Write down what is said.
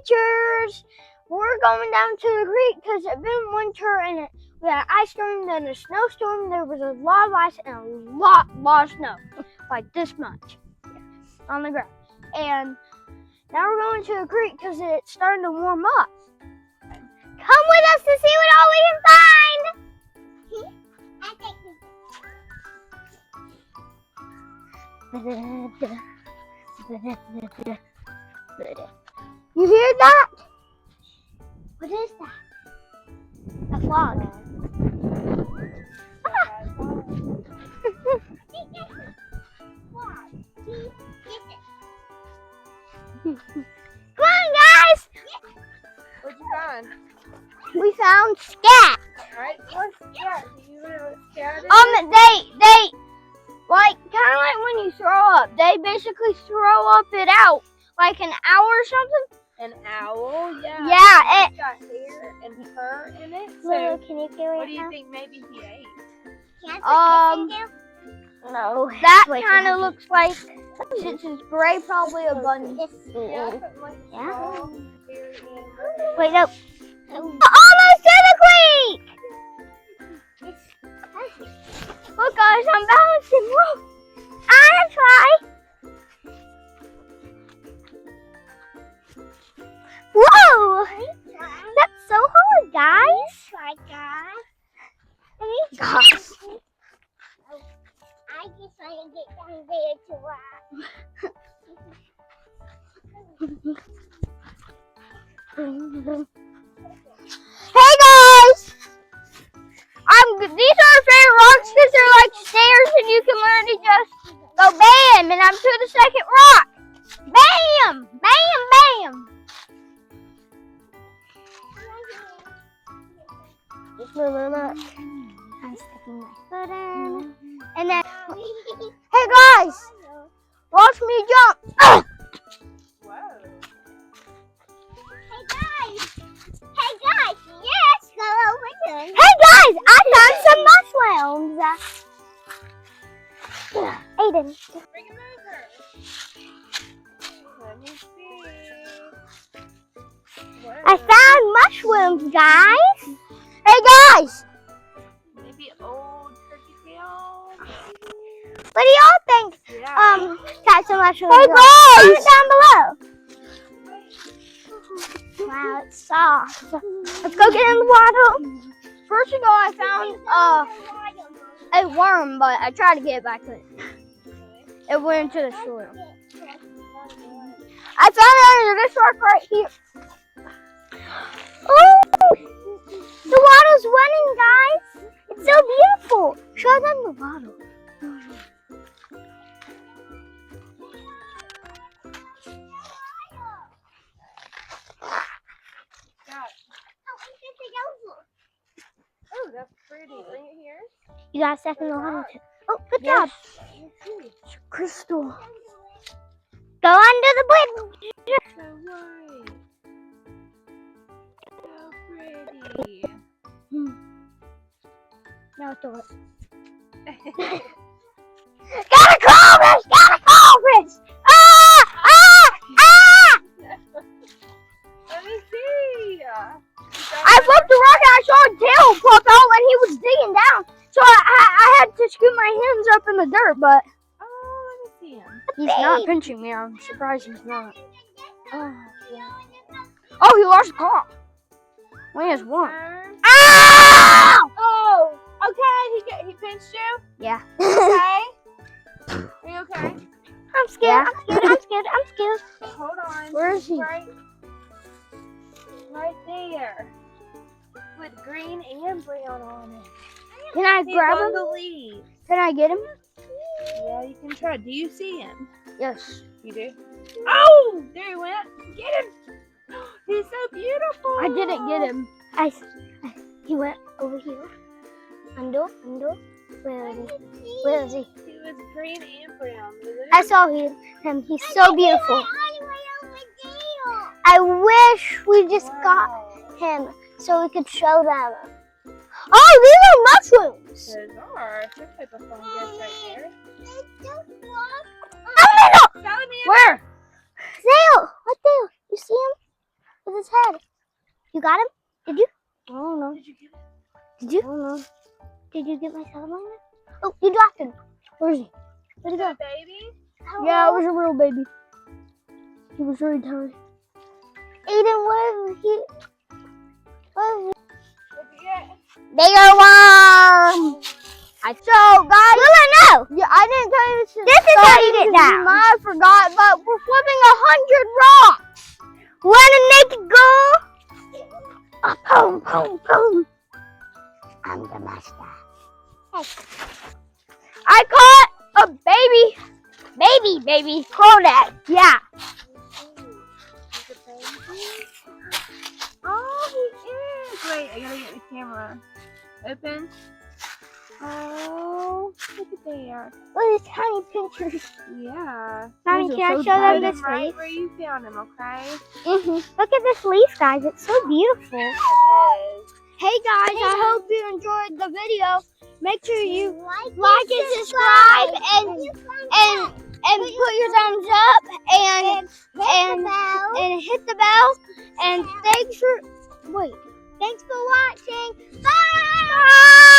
pictures. We're going down to the creek because it's been winter and we had an ice storm, then a snowstorm. There was a lot of ice and a lot of snow, like this much on the ground. And now we're going to the creek because it's starting to warm up. Come with us to see what all we can find. You hear that? What is that? A frog. Come on, guys! What'd you find? We found scat. Alright, what's scat? Do you know what scat is? They like kind of like when you throw up. They basically throw up it out like an owl or something. An owl, yeah. Yeah, It's got hair and fur in it. So, Lulu, can you give what do you think maybe he ate? No. That kind of looks like, since it's gray, probably a bunny. Yeah. Wait, no. Almost to the creek! Look, guys, I'm balancing. Whoa. I'm try. Whoa! That's so hard, guys. Gosh. I just want to get down there to Hey guys! These are our favorite rocks because they're like stairs and you can learn to just go bam, and I'm to the second rock. Bam! Bam! Bam! Look. I'm sticking my foot in. And then, hey guys! Watch me jump! Whoa. Hey guys, yes, go over there. Hey guys! I found some mushrooms! Aiden. Bring him over. Let me see. Whoa. I found mushrooms, guys! Hey guys! Maybe old turkey tail. What do y'all think? Yeah. Got some mushrooms. Hey, Comment guys! down below. Wow, it's soft. Let's go get in the water. First of all, I found a worm, but I tried to get it back in. It went into the soil. I found it under this rock right here. Oh, the water's running, guys. It's so beautiful. Show them the water. Oh, that's pretty. Bring it here. You got a second one. Oh, good job. It's a crystal. Go under the bridge. So white. So pretty. Now throw it. Got a crawfish! Got a crawfish! Ah! Ah! Ah! Let me see. I flipped the rock and I saw a tail pop out when he was digging down. So I had to scoop my hands up in the dirt, but Oh, let me see him. he's not pinching me. I'm surprised he's not. Oh, yeah. Oh, he lost a claw. Only has one. Ow! Oh, okay. He pinched you? Yeah. Okay. Are you okay? I'm scared. I'm scared. Hold on. Where is he? Right there. With green and brown on it. Can I He's grab on him? the leaf. Can I get him? Yeah, you can try. Do you see him? Yes. You do? Oh! There he went. Get him! He's so beautiful. I didn't get him. He went over here. Under. Where is he? Where is he? He was green and brown. I saw him. He's so beautiful. I wish we just got him so we could show them. Oh, these are mushrooms. Those are some type of fungus right there. Oh, Follow me. where? There. Right there. You see him? his head. You got him? Did you? I don't know. Did you get it? Did you? I don't know. Did you get my salamander? Oh, you dropped him. Where is he? Where'd he go? Baby? Yeah, it was a real baby. He was really tiny. Aiden, what is he? What is he? What'd you get? Bigger worm. So, guys. Well, I know. Yeah, I didn't tell you this. This is how you get down. I forgot, but we're flipping 100 rocks. Wanna make it go? Boom, boom, boom. I'm the master. I caught a baby. Baby. Crawdad. Yeah. Oh, he is. Wait, I gotta get the camera. Open. Oh, look at there. Look at his tiny pinchers. Yeah. Mommy, Those can are I so show them tiny. this right leaf? where you found him, okay? Look at this leaf, guys. It's so beautiful. It is. Hey guys, I hope you enjoyed the video. Make sure you Like like and subscribe and put your thumbs up and hit the bell and thanks for watching. Bye.